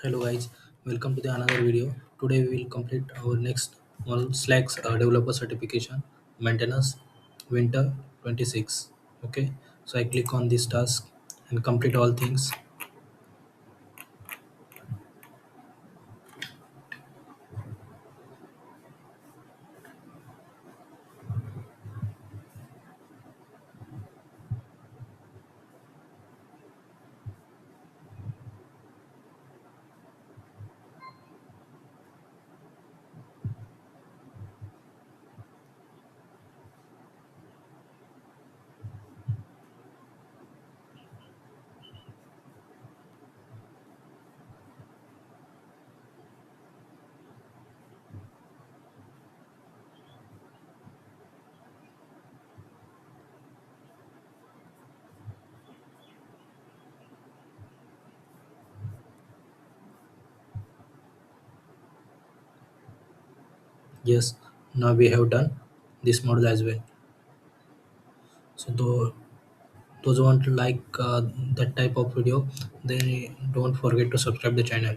Hello guys, welcome to the another video. Today we will complete our next one Slack's developer certification maintenance winter 26. Okay, so I click on this task and complete all things. Yes, now we have done this model as well. So those who want to like that type of video, then don't forget to subscribe the channel.